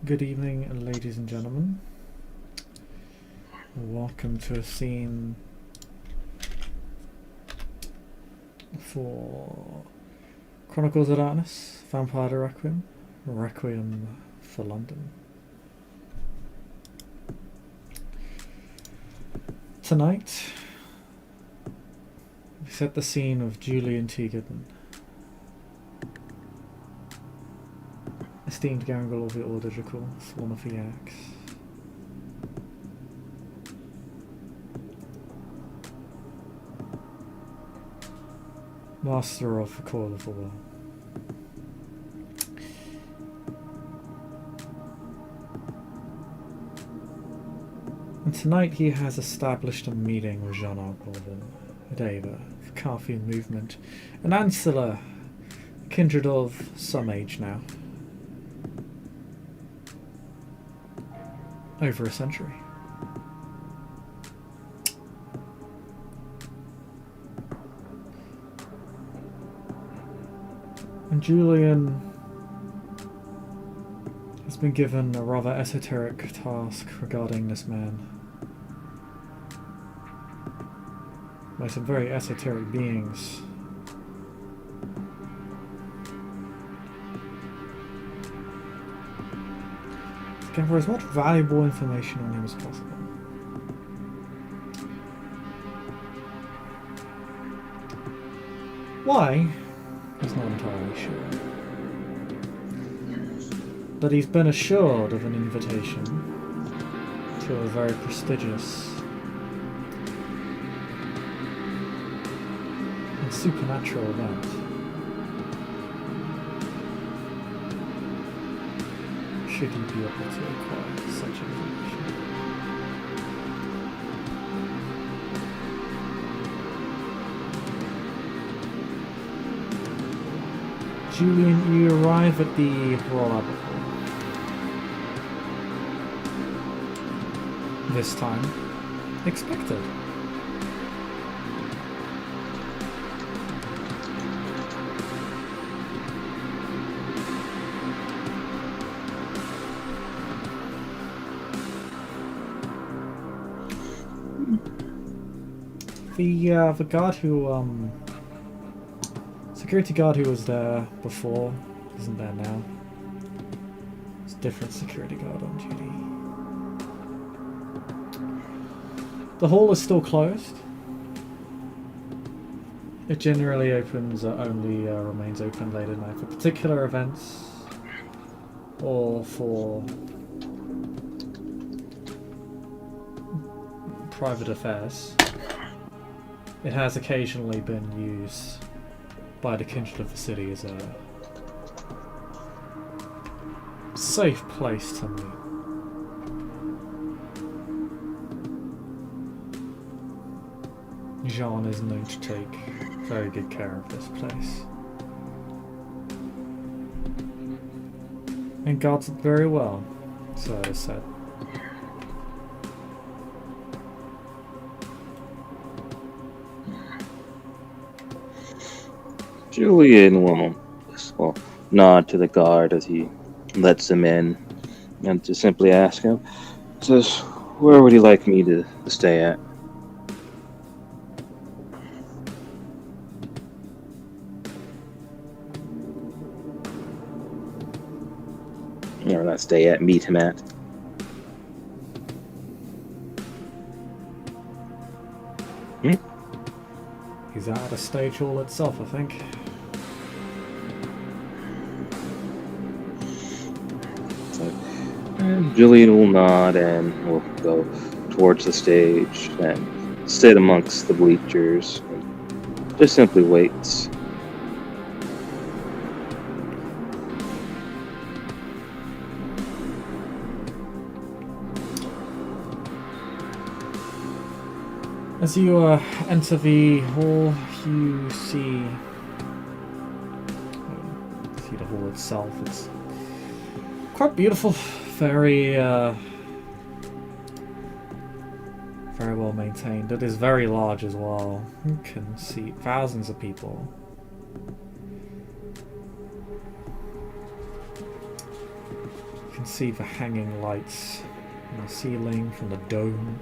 Good evening, ladies and gentlemen. Welcome to a scene for Chronicles of Darkness, Vampire the Requiem, Requiem for London. Tonight, we set the scene with Julian Teagerton, esteemed Gangrel of the Order Jackal, Sworn of the Axe. Master of the Coil of the Will. And tonight he has established a meeting with Jean-Arc Golden, Daeva, the Carthian movement, an ancillor, kindred of some age now. Over a century. And Julian has been given a rather esoteric task regarding this man. By some very esoteric beings. To gather as much valuable information on him as possible. Why? He's not entirely sure. But he's been assured of an invitation to a very prestigious and supernatural event. Should he be able to acquire such information? Julian, you arrive at the Royal Albert Hall. This time, expected. The guard who security guard who was there before isn't there now. It's a different security guard on duty. The hall is still closed. It generally only remains open late at night for particular events or for private affairs. It has occasionally been used by the kindred of the city as a safe place to meet. Jean is known to take very good care of this place. And guards it very well, so it is said. Julian will nod to the guard as he lets him in, and to simply ask him, says, "Where would you like me to stay at?" Or not stay at, meet him at. He's out of the stage hall itself, I think. And Julian will nod and will go towards the stage and sit amongst the bleachers and just simply waits. As you enter the hall, you see the hall itself. It's quite beautiful, very well maintained. It is very large as well. You can see thousands of people. can see the hanging lights in the ceiling from the dome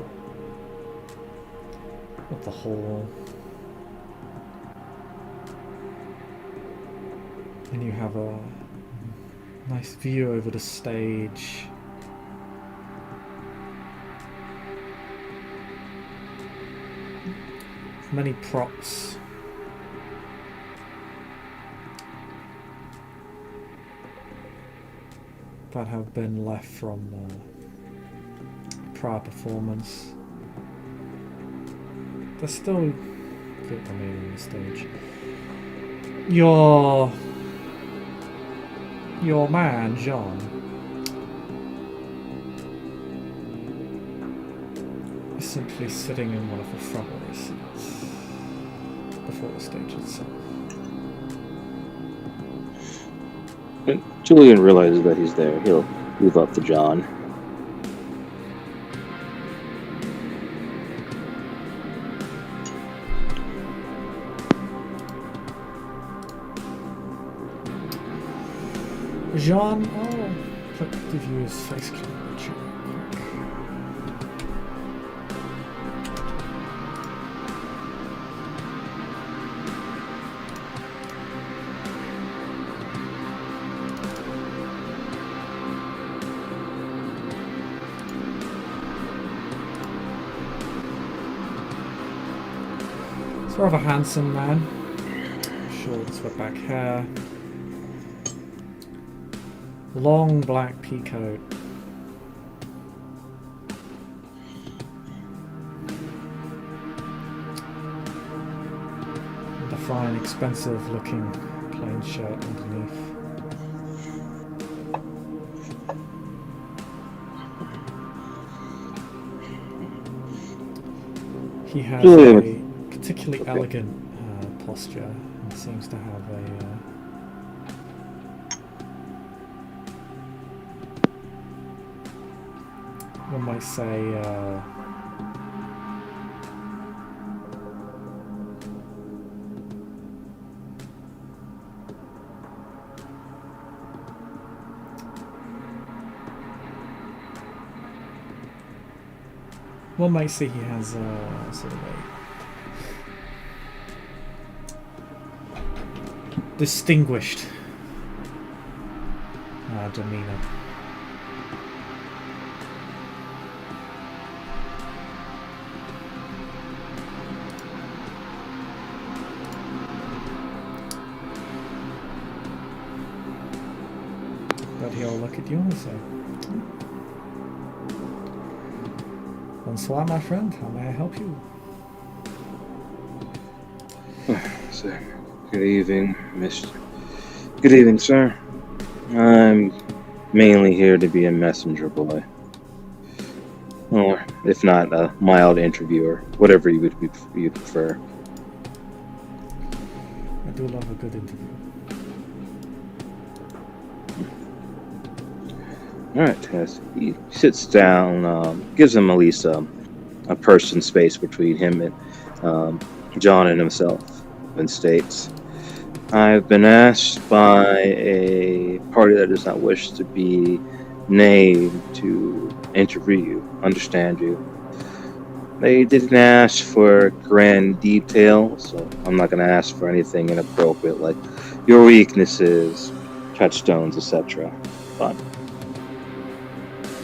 of the hall. And you have a nice view over the stage. Many props. That have been left from prior performance. They're still remaining on the stage. Your man, Jean, is simply sitting in one of the front row seats before the stage itself. When Julian realizes that he's there, he'll move up to John. Jean, I'll give you his face cam. He's a rather handsome man. Short, swept back hair. Long black pea coat. And a fine, expensive looking plain shirt underneath. He has a particularly elegant posture and seems to have a one might say he has a sort of a distinguished demeanor. But he'll look at you and say, "Bonsoir, my friend. How may I help you?" So, good evening, Mr. Good evening, sir. I'm mainly here to be a messenger boy. Or, if not, a mild interviewer. Whatever you'd prefer. I do love a good interview. Alright, yes. He sits down, gives him at least a person space between him and John and himself, and states, "I've been asked by a party that does not wish to be named to interview you, understand you. They didn't ask for grand detail, so I'm not going to ask for anything inappropriate like your weaknesses, touchstones, etc. But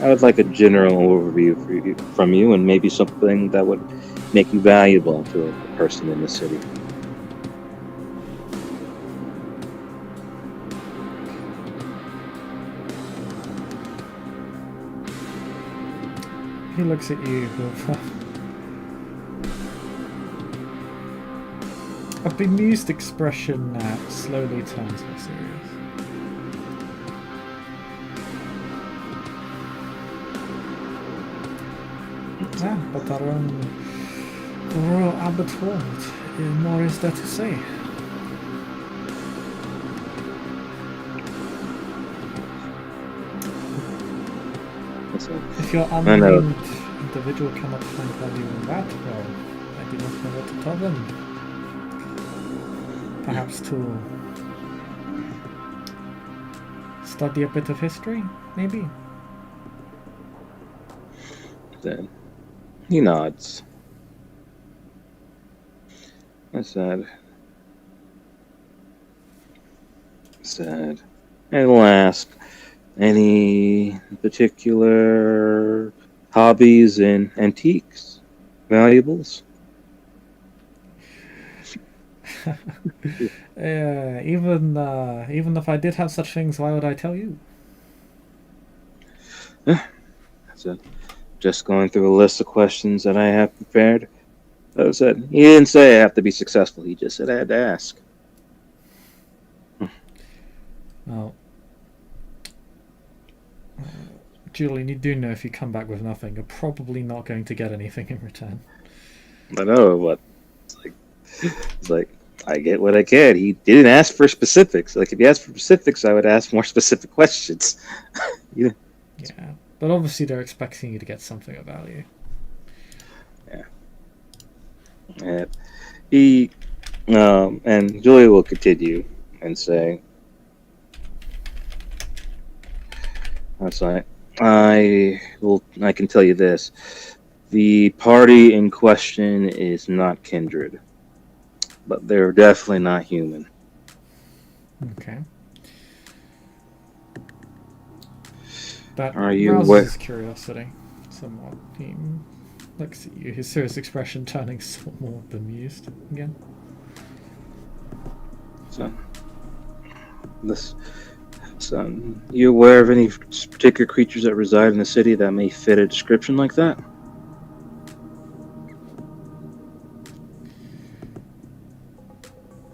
I would like a general overview from you, and maybe something that would make you valuable to a person in the city." He looks at you with a bemused expression that slowly turns more serious. Yeah, but our own Royal Albert Hall, what more is there to say? If your unnamed individual cannot find value in that, well, I do not know what to tell them. Perhaps to study a bit of history, maybe? Then he nods. I said, and will ask, any particular hobbies in antiques, valuables? Even if I did have such things, why would I tell you? I said, just going through a list of questions that I have prepared. I said, he didn't say I have to be successful. He just said I had to ask. Well, Julian, you do know if you come back with nothing, you're probably not going to get anything in return. I know, but it's like I get what I get. He didn't ask for specifics. Like if he asked for specifics, I would ask more specific questions. Yeah, but obviously they're expecting you to get something of value. Yeah. He and Julia will continue and say, "That's right. I can tell you this: the party in question is not kindred, but they're definitely not human." Okay. That Are you rouses his curiosity somewhat. He looks at you, his serious expression turning somewhat bemused again. So, you aware of any particular creatures that reside in the city that may fit a description like that?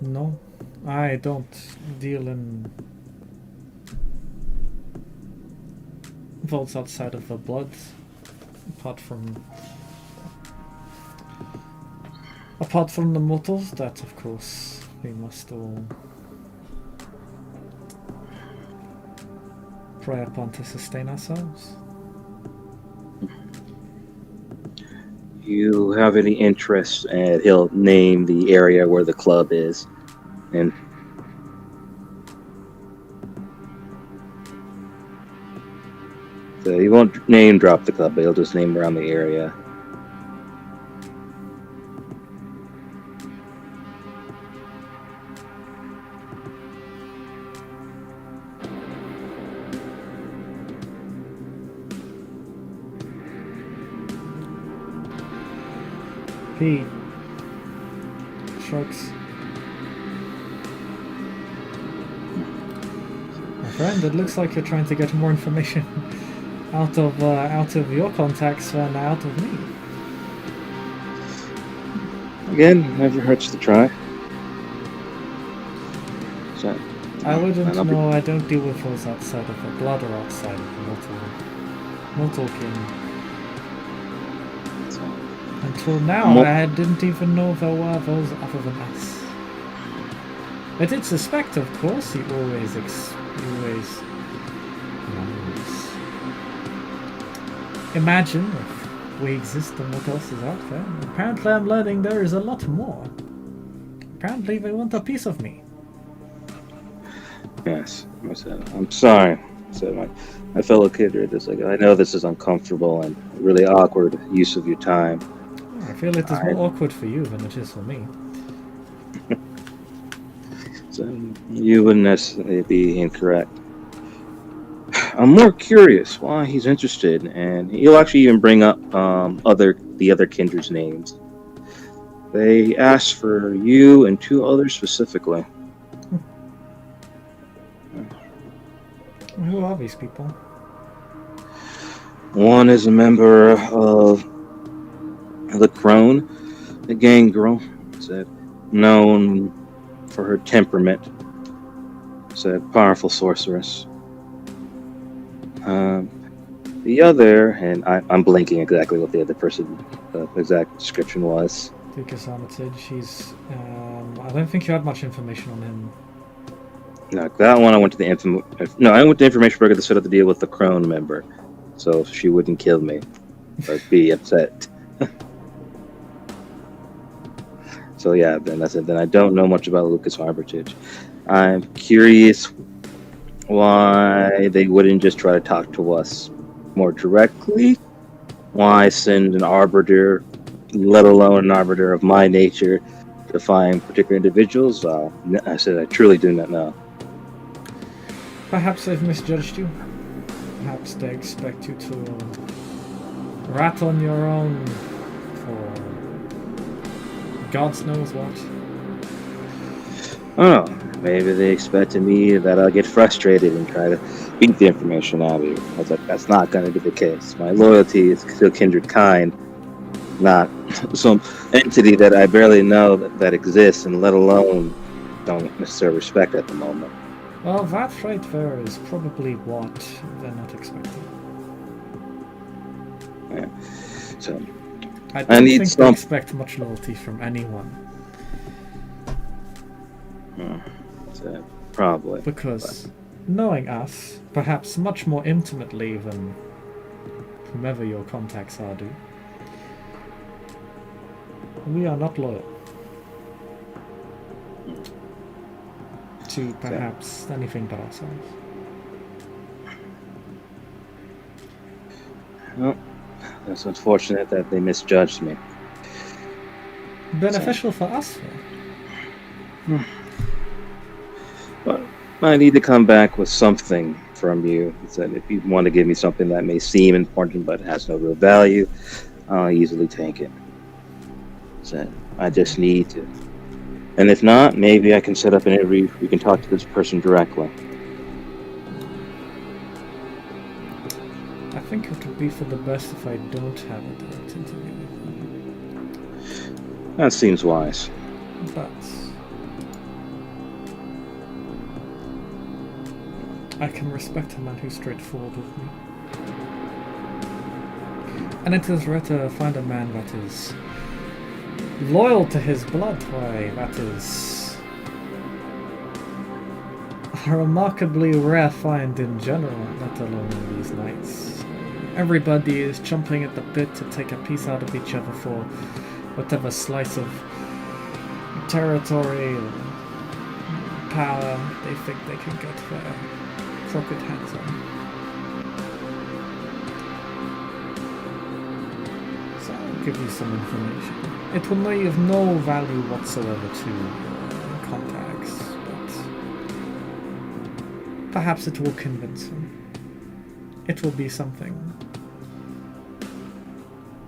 No, I don't deal in vaults outside of the blood, apart from the mortals. That, of course, we must all pray upon to sustain ourselves. You have any interest? And he'll name the area where the club is, and so he won't name drop the club, but he'll just name around the area. He shrugs. My friend, it looks like you're trying to get more information out of your contacts than out of me. Again, never hurts to try. So, I wouldn't know. I don't deal with those outside of the blood or outside of the mortal king. Until now, I didn't even know there were those other than us. I did suspect, of course. He always imagine if we exist and what else is out there. Apparently, I'm learning there is a lot more. Apparently, they want a piece of me. Yes, I said, I'm sorry. I said, my fellow kindred is like, I know this is uncomfortable and really awkward use of your time. I feel it is more awkward for you than it is for me. So you wouldn't necessarily be incorrect. I'm more curious why he's interested, and he'll actually even bring up the other kindred's names. They asked for you and two others specifically. Who are these people? One is a member of the Crone, a gang girl, said, known for her temperament, said, powerful sorceress. The other, and I'm blanking exactly what the other person, exact description was. Lucas Armitage, he's, I don't think you had much information on him. No, that one I went to the information broker to set up the deal with the Crone member, so she wouldn't kill me or be upset. So yeah, then that's it. Then I don't know much about Lucas Armitage. I'm curious why they wouldn't just try to talk to us more directly. why send an arbiter, let alone an arbiter of my nature, to find particular individuals? I said I truly do not know. Perhaps they've misjudged you. Perhaps they expect you to rat on your own for God knows what. Oh, maybe they expected me that I'll get frustrated and try to beat the information out of you. I was like, that's not going to be the case. My loyalty is to kindred kind, not some entity that I barely know that exists, and let alone don't necessarily respect at the moment. Well, that right there is probably what they're not expecting. Yeah. So I don't need think some- they expect much loyalty from anyone. So, probably. Because knowing us, perhaps much more intimately than whomever your contacts are do, we are not loyal to perhaps anything but ourselves. Well, it's unfortunate that they misjudged me. Beneficial for us, though. But I need to come back with something from you. So if you want to give me something that may seem important but has no real value, I'll easily take it. So I just need to. And if not, maybe I can set up an interview. We can talk to this person directly. I think it would be for the best if I don't have a direct interview with them. That seems wise. But I can respect a man who's straightforward with me. And it is rare to find a man that is loyal to his blood. Why, that is a remarkably rare find in general, let alone in these nights. Everybody is chomping at the bit to take a piece out of each other for whatever slice of territory or power they think they can get their crooked hands on. So I'll give you some information. It will be of no value whatsoever to your contacts, but perhaps it will convince them. It will be something.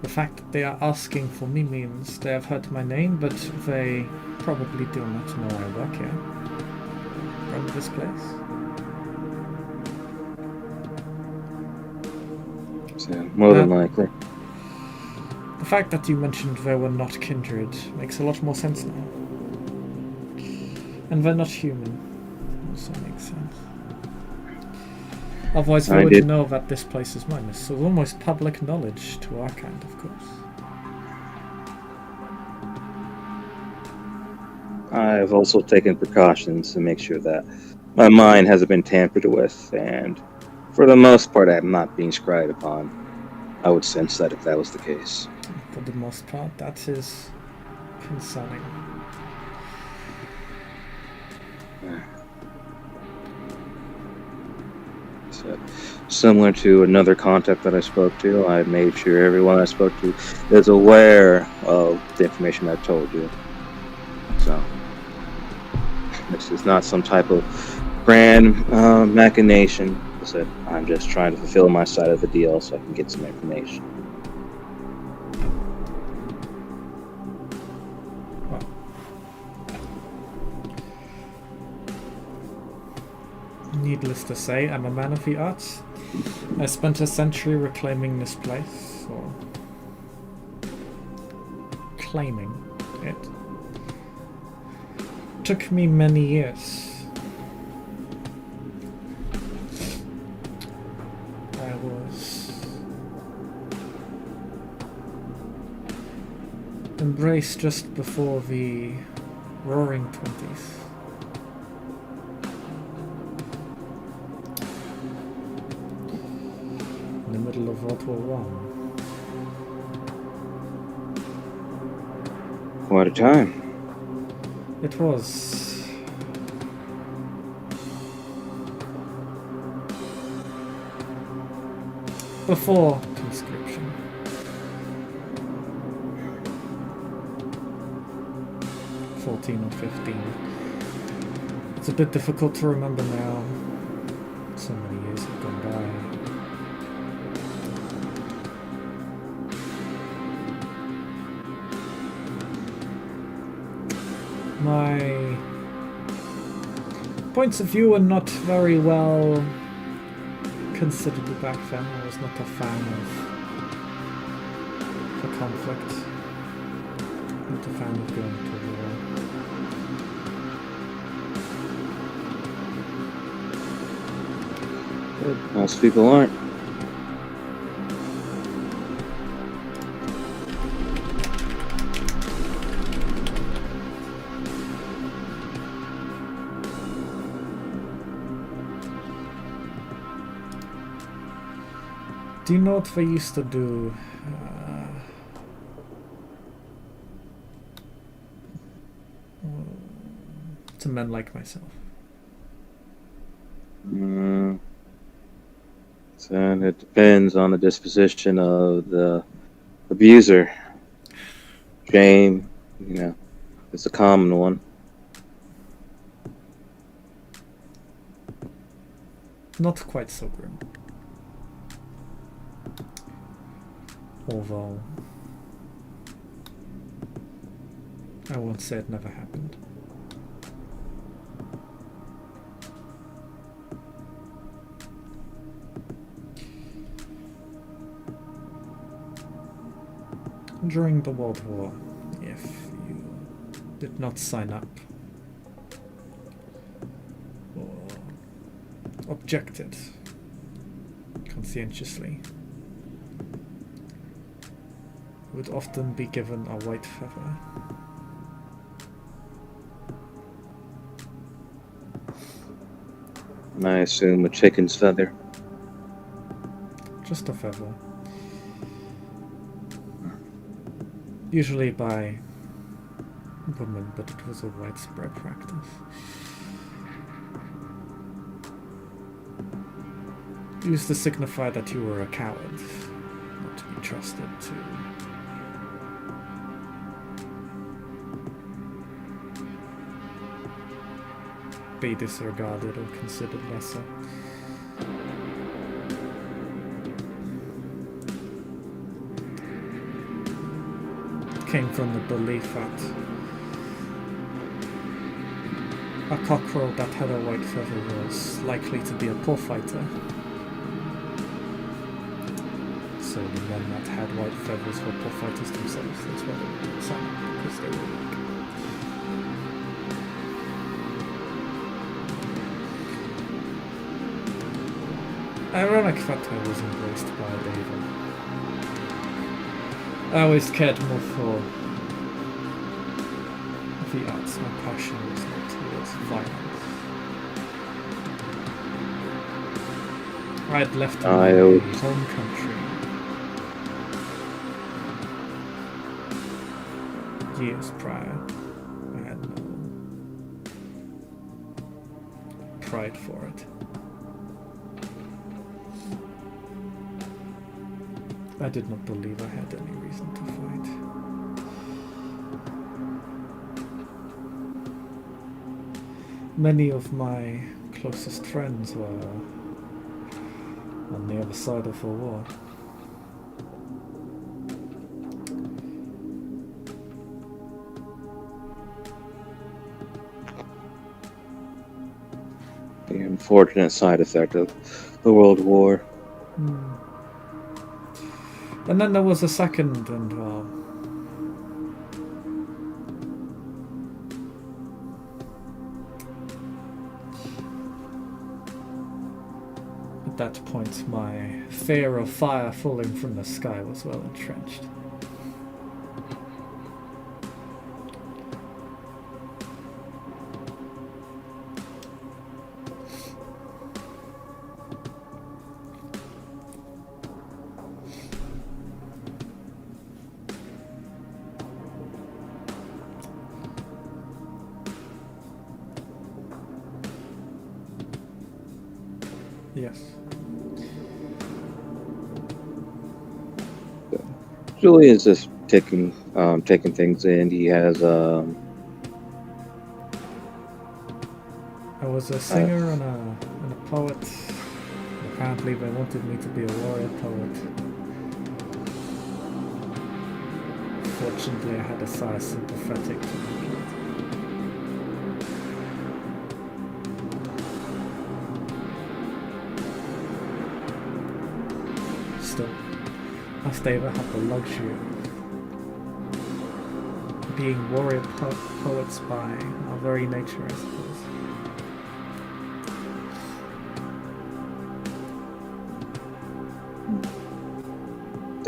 The fact that they are asking for me means they have heard my name, but they probably do not know I work here. Run this place. So, more than likely. The fact that you mentioned they were not kindred makes a lot more sense now. And they're not human also makes sense. Otherwise they would know that this place is mine. It's almost public knowledge to our kind, of course. I've also taken precautions to make sure that my mind hasn't been tampered with, and for the most part, I'm not being scryed upon. I would sense that if that was the case. For the most part, that is concerning. So, similar to another contact that I spoke to, I made sure everyone I spoke to is aware of the information I told you. So, this is not some type of grand machination. I said, I'm just trying to fulfill my side of the deal so I can get some information. Needless to say, I'm a man of the arts. I spent a century reclaiming this place, or claiming it. Took me many years. I was embraced just before the Roaring 20s. In the middle of World War I. Quite a time. It was. Before conscription. 14 or 15. It's a bit difficult to remember now. So many years have gone by. My points of view are not very well considered back then. I was not a fan of the conflict. Not a fan of going to war. Most people aren't. Do you know what they used to do? To men like myself. So it depends on the disposition of the abuser. Shame, it's a common one. Not quite so grim. Although I won't say it never happened. During the World War, if you did not sign up or objected conscientiously, would often be given a white feather. I assume a chicken's feather. Just a feather. Usually by women, but it was a widespread practice. Used to signify that you were a coward, not to be trusted to be disregarded or considered lesser. It came from the belief that a cockerel that had a white feather was likely to be a poor fighter. So the men that had white feathers were poor fighters themselves. That's why they were silent, because they were weak. Ironic that I was embraced by Daeva. I always cared more for the arts. My passion was not towards violence. I had left my home country years prior. I had no pride for it. I did not believe I had any reason to fight. Many of my closest friends were on the other side of the war. The unfortunate side effect of the World War. And then there was a second, and at that point my fear of fire falling from the sky was well entrenched. Yes. Julian is just taking things in. He has was a singer and a poet. Apparently they wanted me to be a warrior poet. Fortunately, I had a sire sympathetic to my plot. Still, us Daeva have the luxury of being warrior poets by our very nature, I suppose.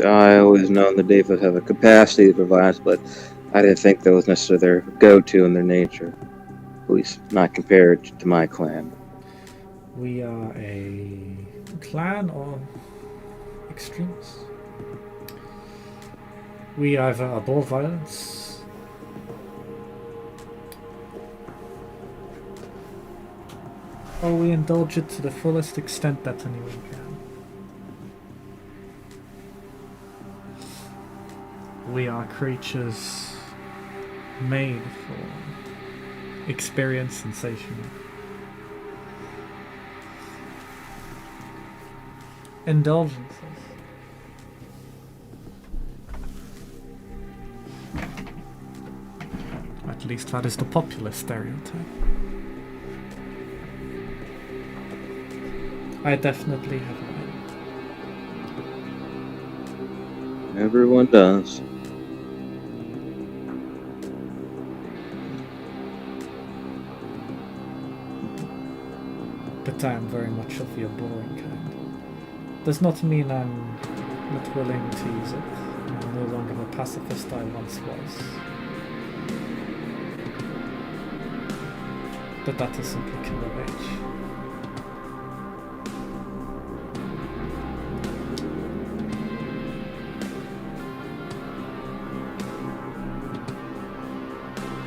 I always known the Daeva have a capacity to provide, but I didn't think that was necessarily their go-to in their nature. At least not compared to my clan. We are a clan of extremists. We either abhor violence or we indulge it to the fullest extent that anyone can. We are creatures made for experience sensation. Indulgences. At least that is the popular stereotype. I definitely have mine. Everyone does. But I am very much of the abhorring kind. Does not mean I'm not willing to use it. I'm no longer the pacifist I once was. But that is simply killer age.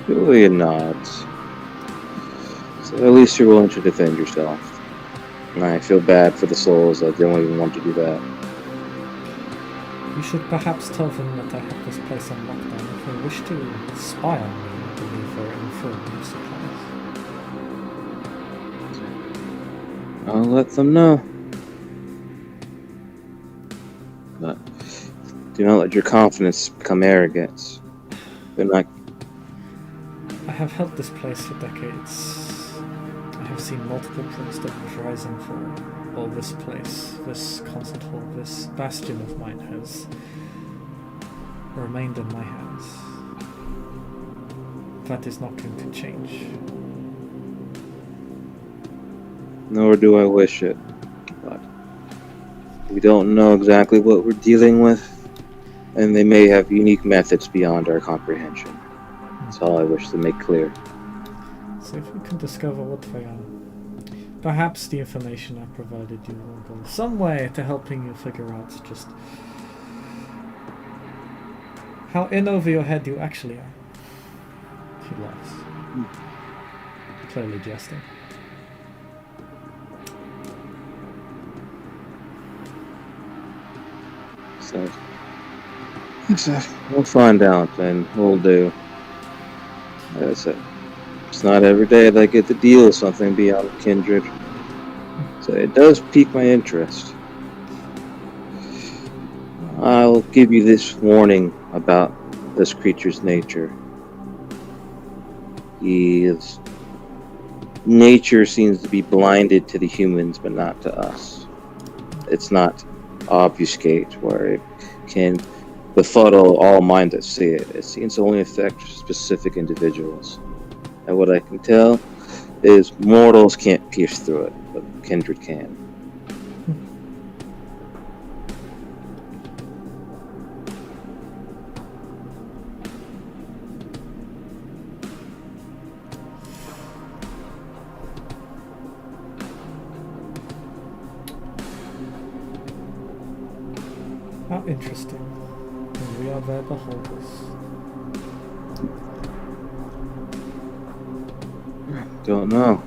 Julian nods. So at least you're willing to defend yourself. And I feel bad for the souls that don't even want to do that. You should perhaps tell them that I have this place on lockdown. If they wish to spy on me, I believe they're informed of supplies. I'll let them know. But do not let your confidence become arrogance. They're not. I have held this place for decades. I have seen multiple protestants rising for all this place. This concert hall, this bastion of mine has remained in my hands. That is not going to change. Nor do I wish it. But we don't know exactly what we're dealing with, and they may have unique methods beyond our comprehension. That's all I wish to make clear. So if we can discover what they are, perhaps the information I provided you will go some way to helping you figure out just how in over your head you actually are. He laughs. Clearly jesting. So we'll find out, and we'll do. As I said, it's not every day that I get to deal with something beyond kindred. So it does pique my interest. I'll give you this warning about this creature's nature. His nature seems to be blinded to the humans, but not to us. It's not obfuscate where it can befuddle all minds that see it. It seems to only affect specific individuals. And what I can tell is mortals can't pierce through it, but kindred can. How interesting. And we are their beholders. Don't know.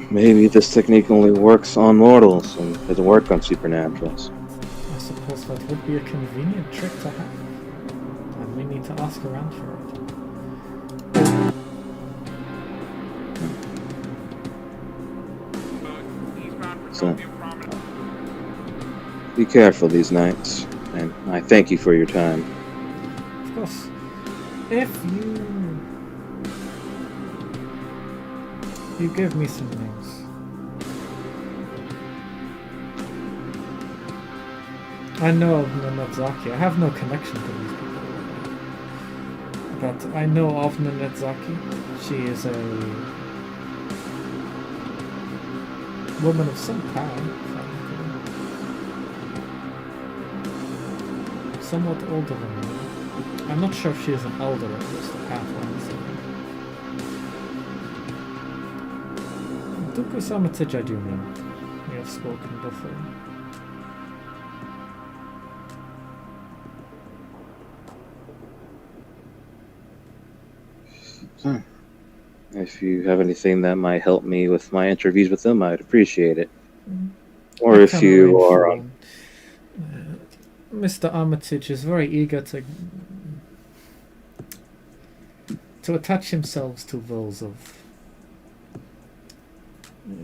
Maybe this technique only works on mortals and doesn't work on supernaturals. I suppose that would be a convenient trick to have. And we need to ask around for it. Be careful these nights, and I thank you for your time. Of course. If you give me some names. I know of Nanadzaki. I have no connection to these people. But I know of Nanadzaki. She is a woman of some power. Somewhat older than me. I'm not sure if she is an elder or just a pathfinder. Duku Samatij I do know. We have spoken before. If you have anything that might help me with my interviews with them, I'd appreciate it. Or if you are... Mr. Armitage is very eager to attach himself to those of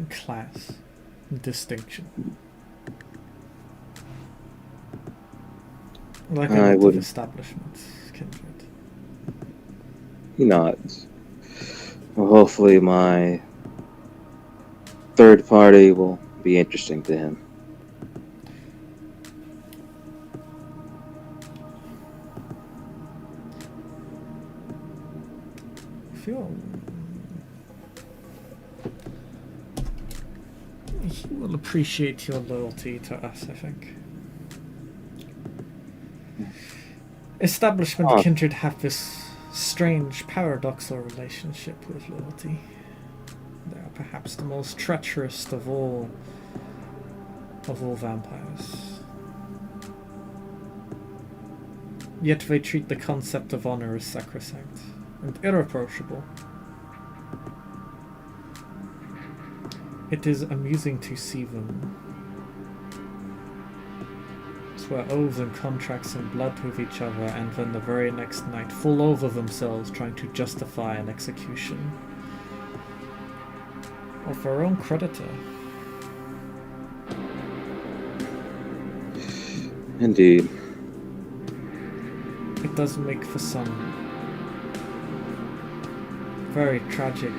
class and distinction. Like a lot of establishments, kindred. He nods. Well, hopefully my third party will be interesting to him. He will appreciate your loyalty to us, I think. Establishment kindred have this strange, paradoxical relationship with loyalty. They are perhaps the most treacherous of all vampires. Yet they treat the concept of honor as sacrosanct and irreproachable. It is amusing to see them swear oaths and contracts and blood with each other, and then the very next night fall over themselves trying to justify an execution of their own creditor. Indeed. It does make for some very tragic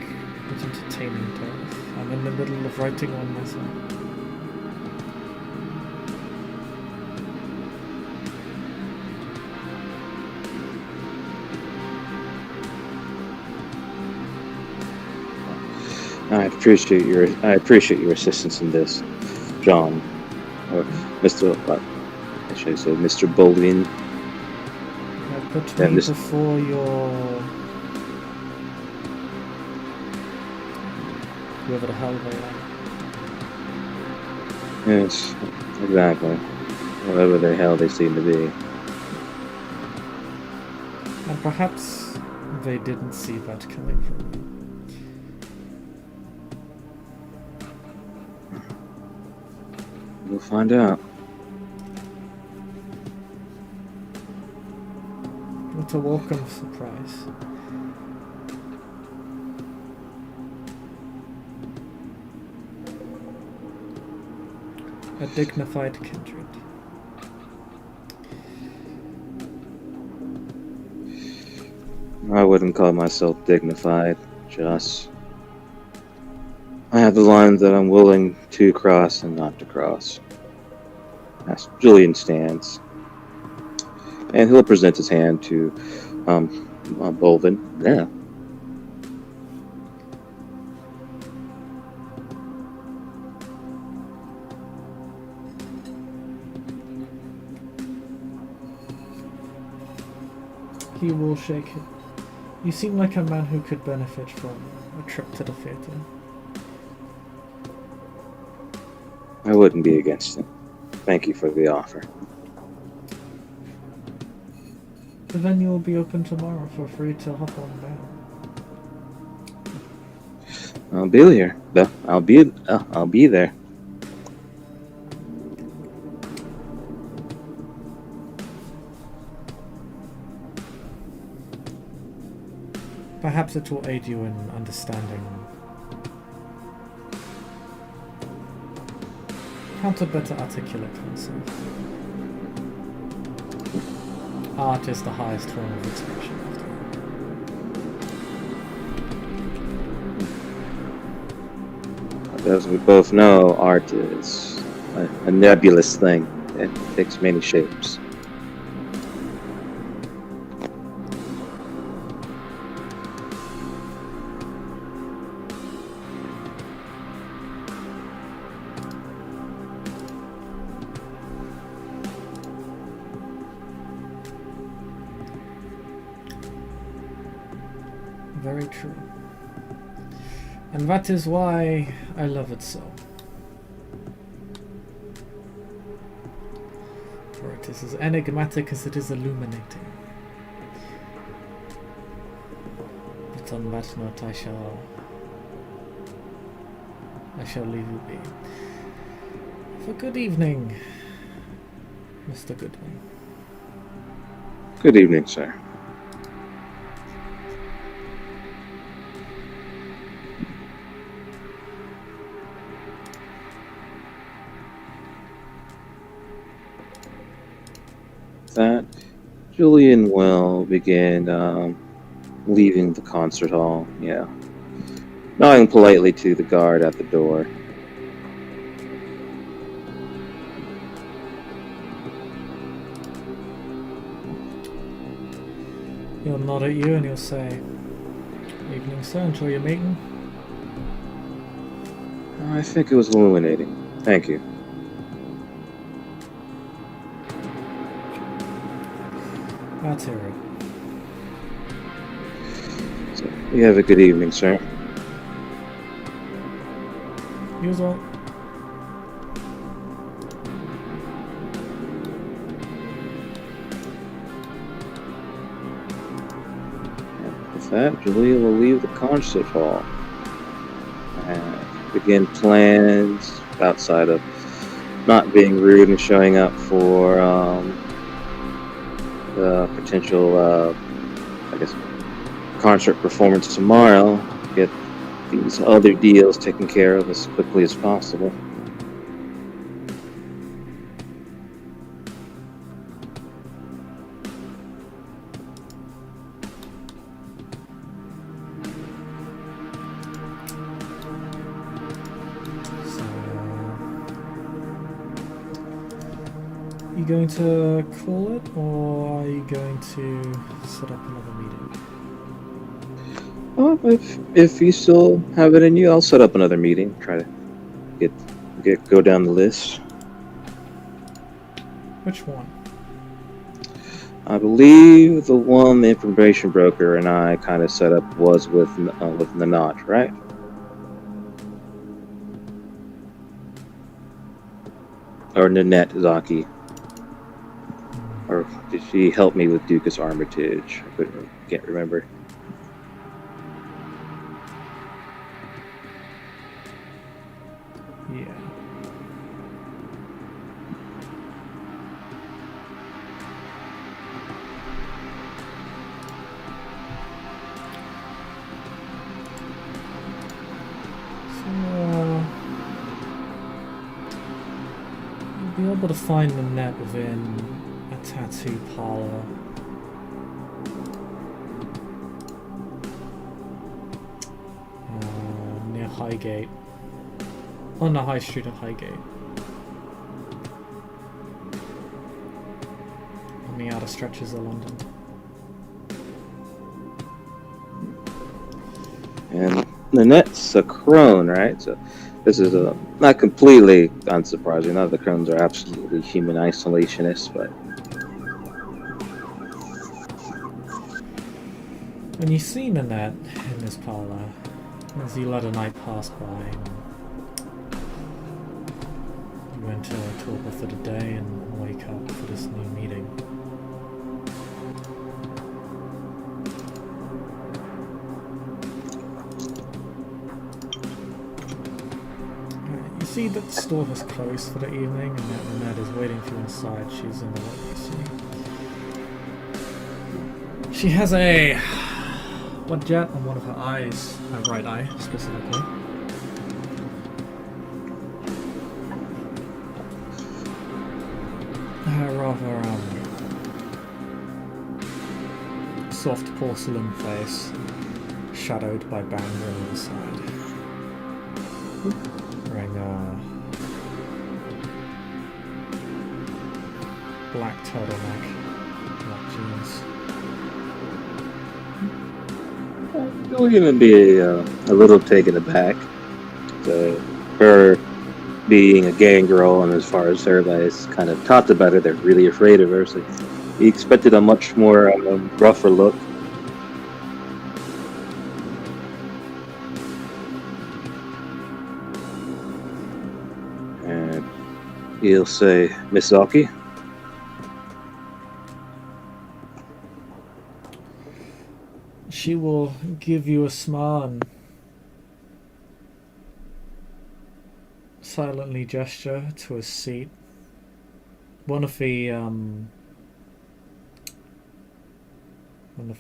but entertaining tales. I'm in the middle of writing one myself. I appreciate your assistance in this, John, or Mr. I should say Mr. Baldwin. Put me before your whoever the hell they are. Yes, exactly. Whatever the hell they seem to be. And perhaps they didn't see that coming from me. We'll find out. What a welcome surprise. A dignified kindred. I wouldn't call myself dignified, just... I have the lines that I'm willing to cross and not to cross. As Julian stands. And he'll present his hand to Bolvin. Yeah. He will shake it. You seem like a man who could benefit from a trip to the theater. I wouldn't be against it. Thank you for the offer. The venue will be open tomorrow. Feel free to hop on down. I'll be there. I'll be there. Perhaps it will aid you in understanding How to better articulate oneself. Art is the highest form of expression, after all. As we both know, art is a nebulous thing. It takes many shapes. Very true. And that is why I love it so. For it is as enigmatic as it is illuminating. But on that note I shall leave you be. For good evening, Mr. Goodwin. Good evening, sir. That Julian will begin leaving the concert hall, nodding politely to the guard at the door. He'll nod at you and he'll say, "Evening, sir, enjoy your meeting." I think it was illuminating. Thank you. That's it. So, you have a good evening, sir. You as well. With that, Julia will leave the concert hall and begin plans outside of not being rude and showing up for the potential, concert performance tomorrow. Get these other deals taken care of as quickly as possible. You going to call it, or are you going to set up another meeting? Well, if you still have it in you, I'll set up another meeting. Try to go down the list. Which one? I believe the one the information broker and I kind of set up was with Nanat, right? Or Nanette Zaki. Or did she help me with Dukas Armitage? Can't remember. Yeah. You'll be able to find the net within a tattoo parlor. Near Highgate. On the High Street of Highgate. On the outer stretches of London. And Nanette's a crone, right? So this is not completely unsurprising. None of the crones are absolutely human isolationists, but When you see Nanette in this parlor, as you let a night pass by, and you enter Torpor for the day and wake up for this new meeting. You see that the store has closed for the evening and that Nanette is waiting for you inside. She's in the lobby, you see. She has a blood jet on one of her eyes, her right eye specifically. Her rather soft porcelain face, shadowed by bangs on either side. Wearing black turtleneck, black jeans. Julian would be a little taken aback. Her being a gang girl, and as far as everybody's kind of talked about her, they're really afraid of her. So he expected a much more rougher look. And he'll say, Miss Zaki? She will give you a smile and silently gesture to a seat. One of the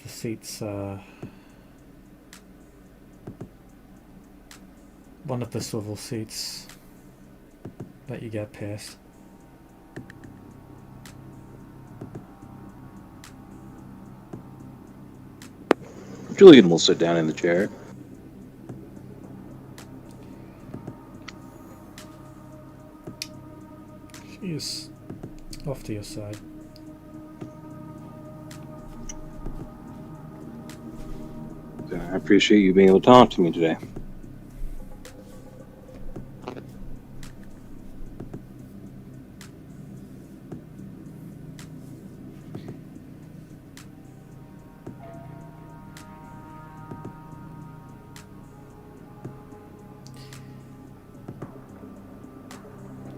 seats, one of the swivel seats that you get pierced. Julian will sit down in the chair. She is off to your side. I appreciate you being able to talk to me today.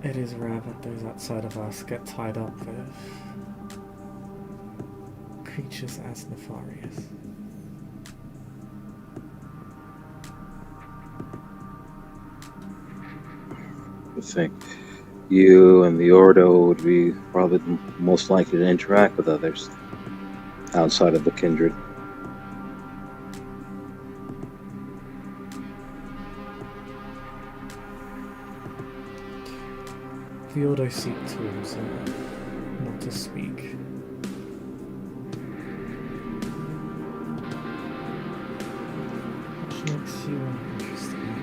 It is rare that those outside of us get tied up with creatures as nefarious. I think you and the Ordo would be probably the most likely to interact with others outside of the kindred. The Ordo seek tools, not to speak. Which makes you interesting.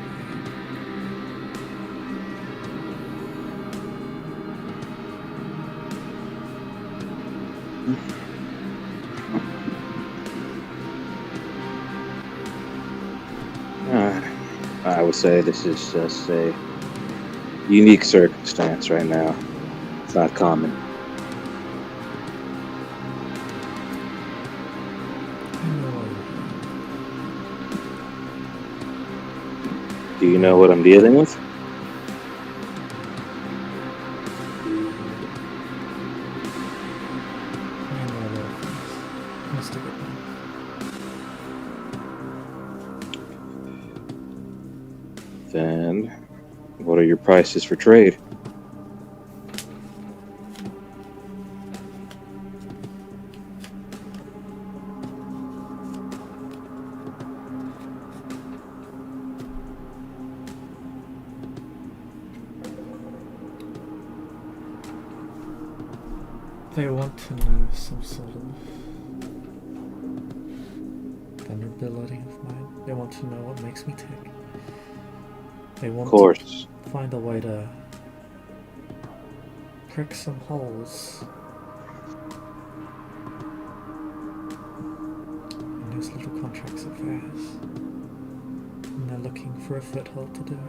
I would say this is just a unique circumstance right now. It's not common. Do you know what I'm dealing with? Then, what are your prices for trade? They want to know some sort of vulnerability of mine. They want to know what makes me tick. They want to find a way to prick some holes in those little contracts of theirs. And they're looking for a foothold to do it.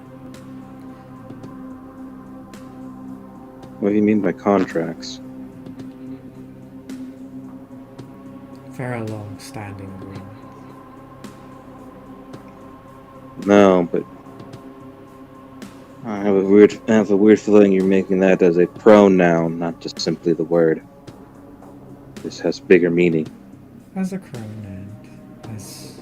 What do you mean by contracts? Very long-standing agreement. No, but I have a weird feeling you're making that as a pronoun, not just simply the word. This has bigger meaning. As a crone and as...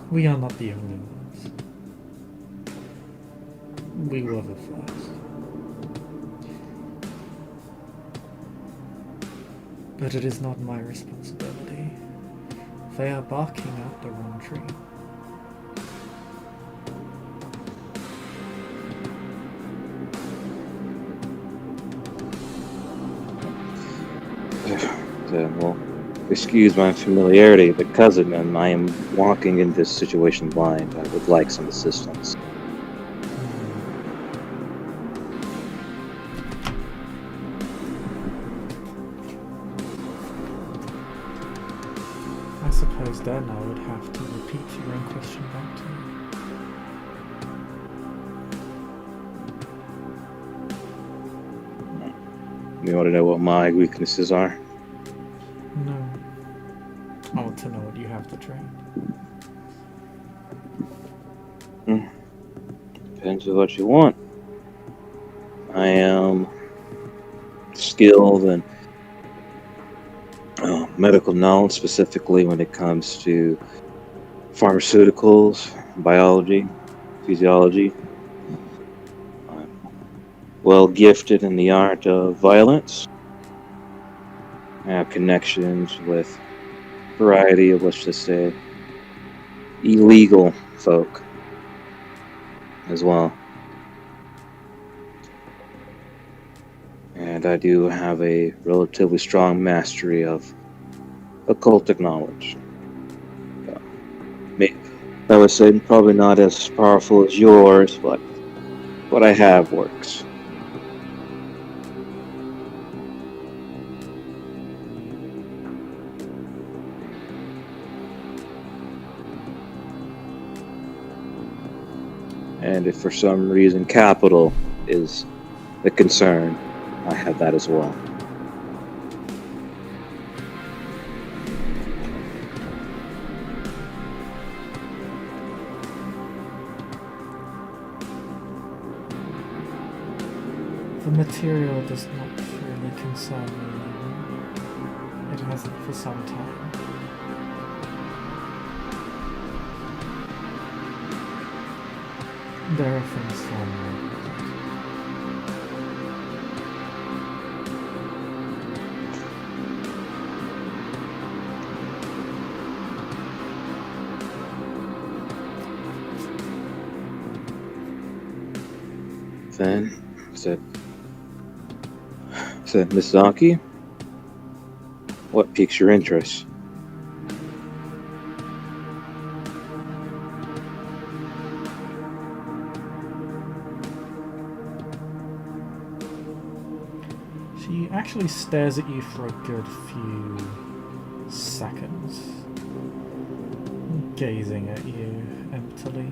We are not the only ones. We were the first. But it is not my responsibility. They are barking up the wrong tree. Well, excuse my familiarity, but cousin, and I am walking in this situation blind. I would like some assistance. I suppose then I would have to repeat your own question back to you. You want to know what my weaknesses are? No. I want to know what you have to trade. Depends on what you want. I am skilled in medical knowledge, specifically when it comes to pharmaceuticals, biology, physiology. I'm well gifted in the art of violence. I have connections with a variety of, let's just say, illegal folk as well. And I do have a relatively strong mastery of occultic knowledge. I would say probably not as powerful as yours, but what I have works. And if for some reason capital is a concern, I have that as well. The material does not really concern me anymore. It hasn't for some time. There are things far more. Then said Misaki, what piques your interest? She actually stares at you for a good few seconds, gazing at you emptily.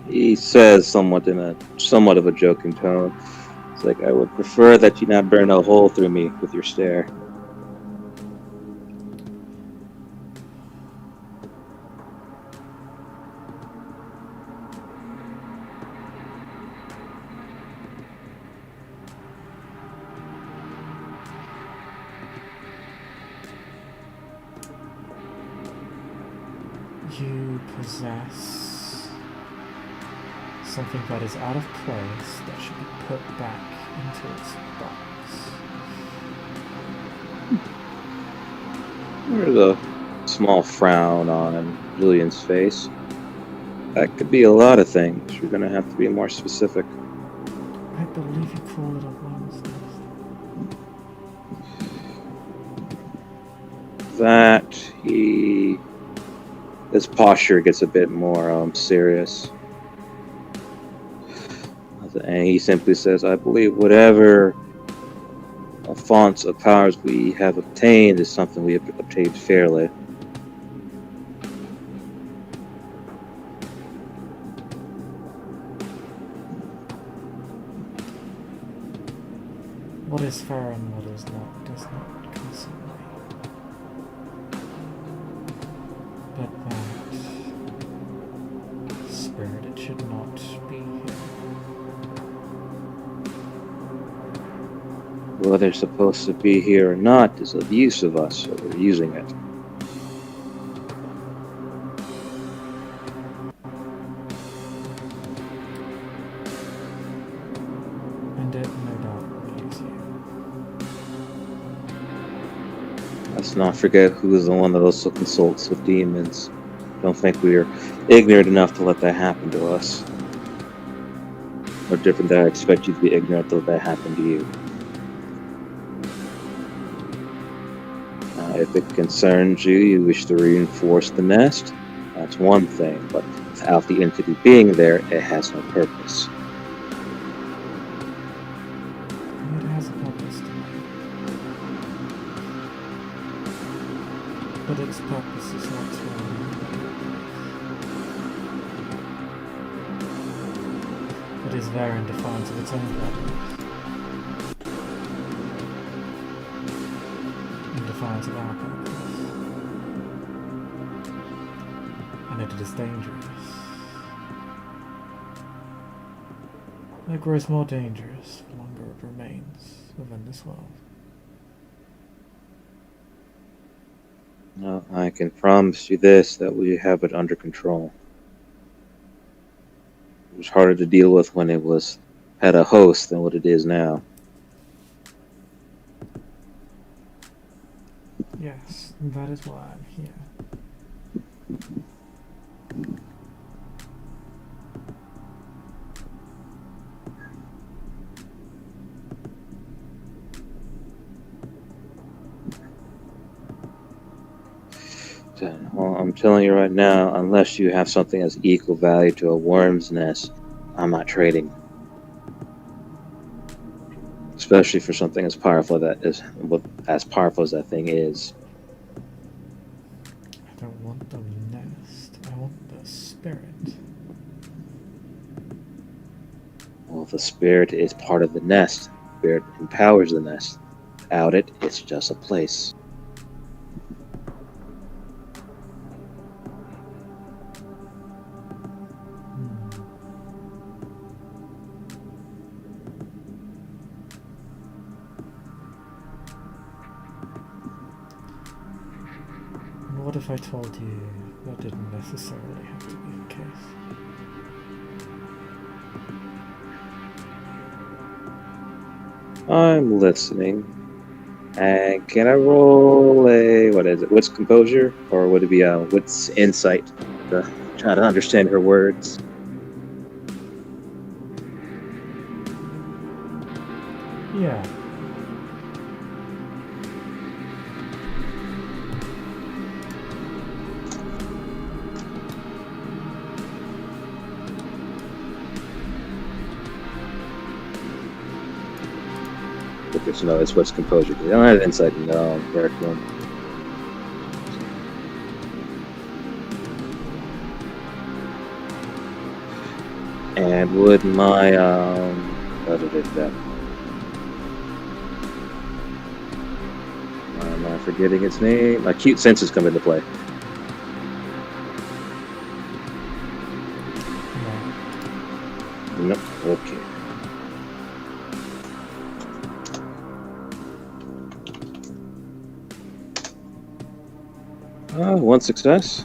He says somewhat of a joking tone. It's like, I would prefer that you not burn a hole through me with your stare. You possess something that is out of place that should be put back into its box. There's a small frown on Julian's face. That could be a lot of things. You're going to have to be more specific. I believe you call it a one's nest. That his posture gets a bit more serious. And he simply says, I believe whatever fonts of powers we have obtained is something we have obtained fairly. What is fair and what is not does not concern me. But that spirit, it should not be here. Whether it's supposed to be here or not is of use of us, so we're using it. And it no doubt will use you. Let's not forget who is the one that also consults with demons. Don't think we are ignorant enough to let that happen to us. or different that I expect you to be ignorant of that happened to you. If it concerns you, you wish to reinforce the nest, that's one thing, but without the entity being there, it has no purpose. It has a purpose to me. But its purpose is not to it is there in defiance of its own purpose. In defiance of our purpose. And it is dangerous. It grows more dangerous the longer it remains within this world. No, I can promise you this, that we have it under control. It was harder to deal with when it had a host than what it is now. Yes, that is why I'm here. Well, I'm telling you right now, unless you have something that's equal value to a worm's nest, I'm not trading. Especially for something as powerful as powerful as that thing is. I don't want the nest. I want the spirit. Well, the spirit is part of the nest. Spirit empowers the nest. Without it, it's just a place. What if I told you that didn't necessarily have to be the case? I'm listening. And can I roll what's composure? Or would it be what's insight? To try to understand her words. Yeah. Because it's what's composure. I don't have insight in character. And would my why am I forgetting its name? My cute senses come into play. Nope. Okay. One success.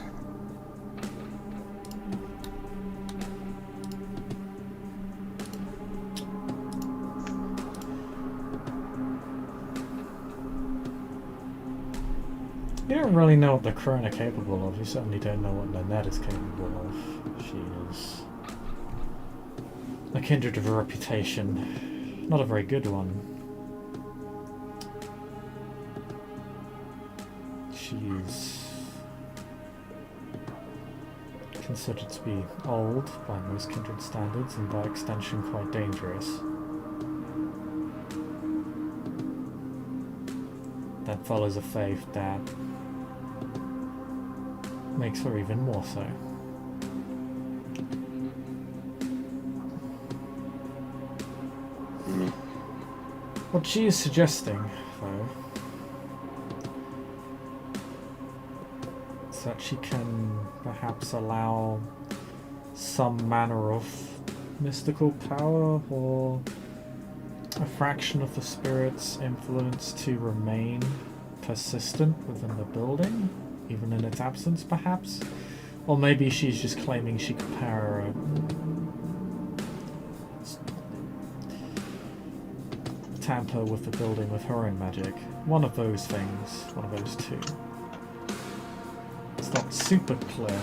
You don't really know what the Crone are capable of. You certainly don't know what Nanette is capable of. She is a kindred of a reputation. Not a very good one. She's considered to be old by most kindred standards and by extension quite dangerous. That follows a faith that makes her even more so. What she is suggesting, though, is that she can perhaps allow some manner of mystical power or a fraction of the spirit's influence to remain persistent within the building, even in its absence, perhaps? Or maybe she's just claiming she could tamper with the building with her own magic. One of those things, one of those two. It's not super clear.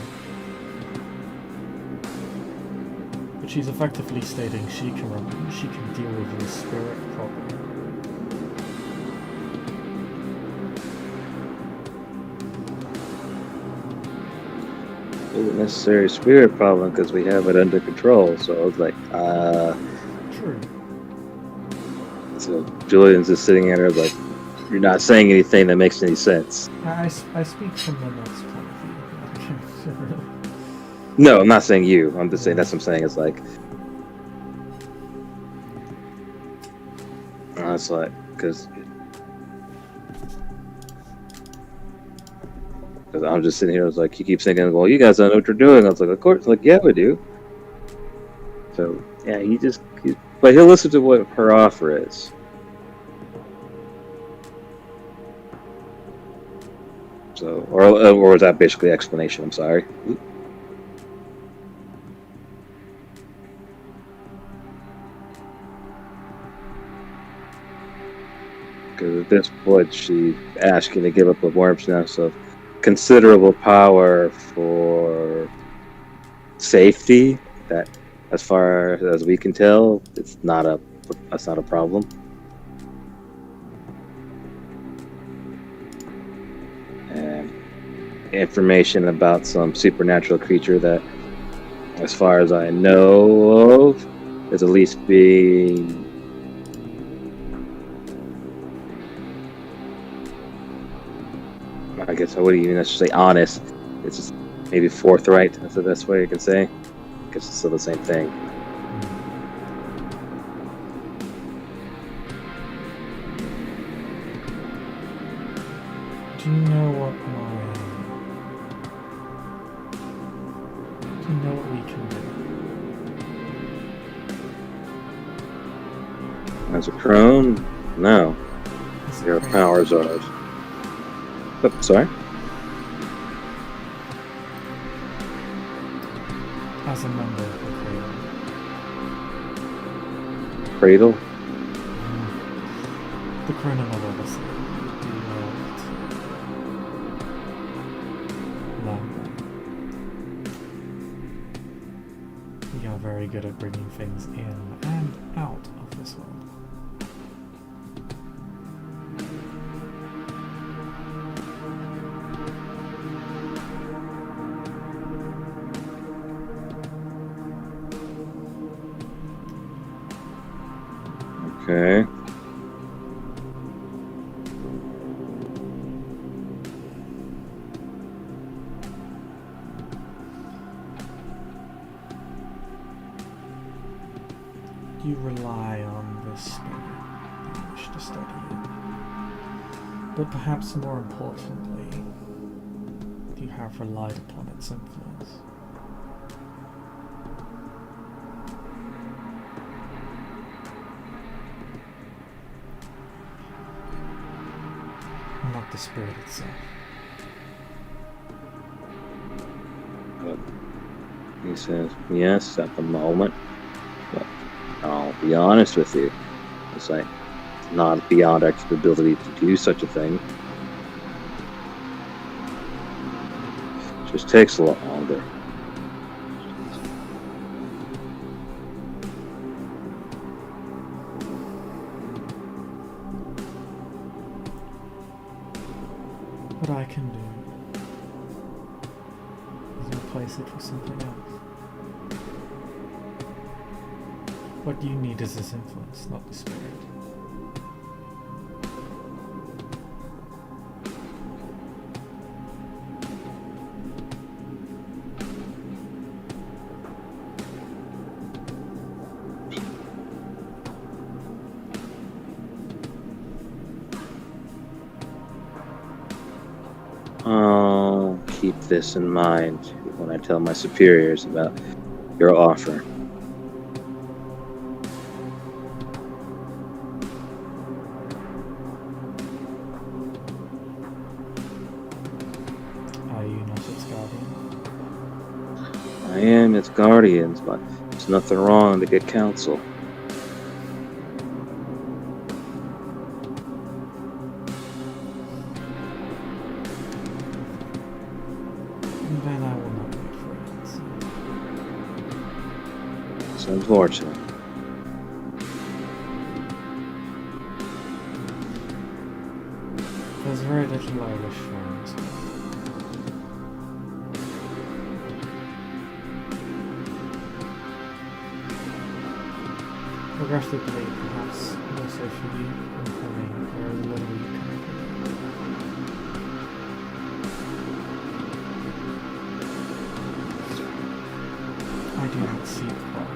But She's effectively stating she can deal with your spirit problem. Isn't necessarily a spirit problem because we have it under control. So I was like, True. So Julian's just sitting there like, you're not saying anything that makes any sense. I speak from the next point of view. No, I'm not saying you. I'm just saying that's what I'm saying. It's like, it's like, because I'm just sitting here. I was like, he keeps thinking, well, you guys don't know what you're doing. I was like, of course. Like, yeah, we do. So yeah, but he'll listen to what her offer is. So, or was that basically explanation? I'm sorry. Because at this point, she's asking to give up a warm's nest of considerable power for safety. That, as far as we can tell, that's not a problem. And information about some supernatural creature that, as far as I know of, is at least being I guess I wouldn't even necessarily say honest. It's just maybe forthright. That's the best way you can say. I guess it's still the same thing. Do you know what we can do? As a crone, no. Your powers are. Oh, sorry? As a member of the Cradle? The criminal obviously. We are very good at bringing things in and out of this world. Okay. You rely on this spirit that you wish to study it. But perhaps more importantly, you have relied upon its influence. Not the spirit itself. He says, yes, at the moment. But I'll be honest with you. It's like not beyond our capability to do such a thing. It just takes a lot longer. What I can do is replace it with something else. What you need is this influence, not the spirit. I'll keep this in mind when I tell my superiors about your offer. Are you not its guardian? I am its guardians, but there's nothing wrong to get counsel. Then I will not wait for an answer. It's unfortunate. There's very little I wish for in this world. Regrettably, perhaps also for you and for me, there is little you can do. I do not seek wealth.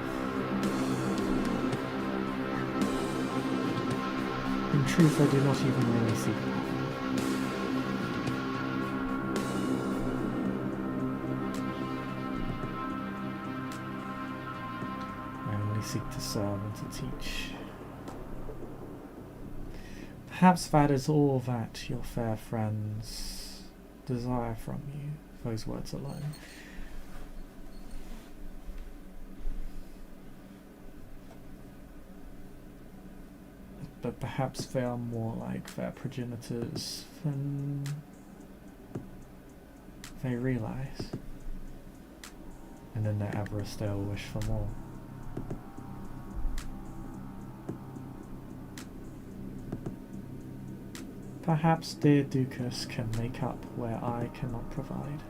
In truth, I do not even really seek wealth. Seek to serve and to teach. Perhaps that is all that your fair friends desire from you, those words alone. But perhaps they are more like their progenitors than they realize. And in their avarice they'll wish for more. Perhaps dear Ducas can make up where I cannot provide.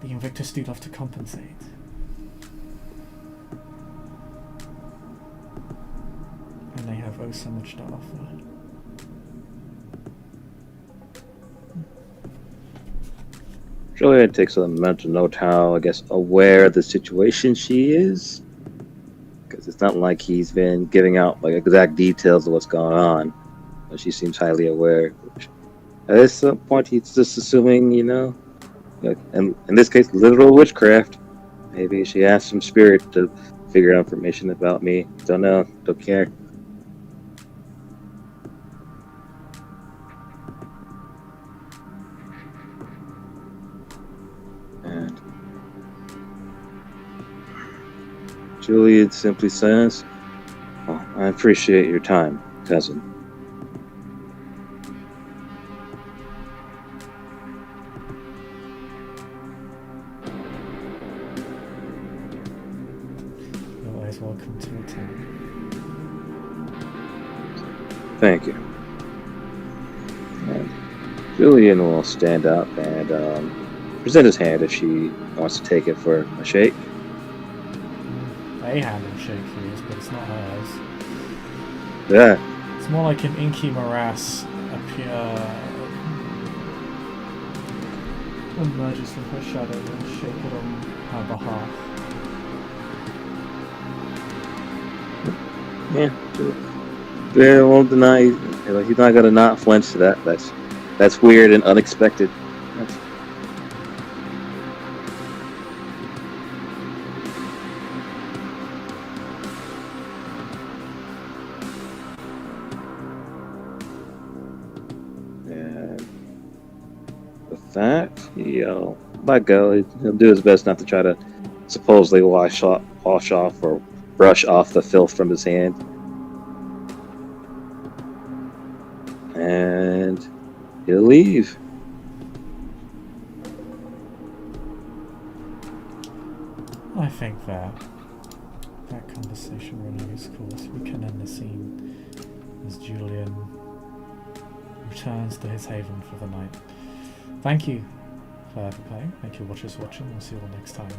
The Invictus do love to compensate. And they have oh so much to offer. Julian takes a mental note how, I guess, aware of the situation she is. Because it's not like he's been giving out like exact details of what's going on. But she seems highly aware. At some point, he's just assuming, and in this case, literal witchcraft. Maybe she asked some spirit to figure out information about me. Don't know. Don't care. And Julian simply says, "Oh, I appreciate your time, cousin." Welcome to return. Thank you. And Julian will stand up and present his hand if she wants to take it for a shake. A hand and shake he is, but it's not hers. Yeah. It's more like an inky morass emerges from her shadow and shake it on her behalf. Yeah, won't deny. He's not gonna not flinch to that. That's weird and unexpected. And with that, he'll let go. He'll do his best not to try to supposedly wash off or brush off the filth from his hand. And he'll leave. I think that conversation really is course. We can end the scene as Julian returns to his haven for the night. Thank you for playing. Thank you watchers watching. We'll see you all next time.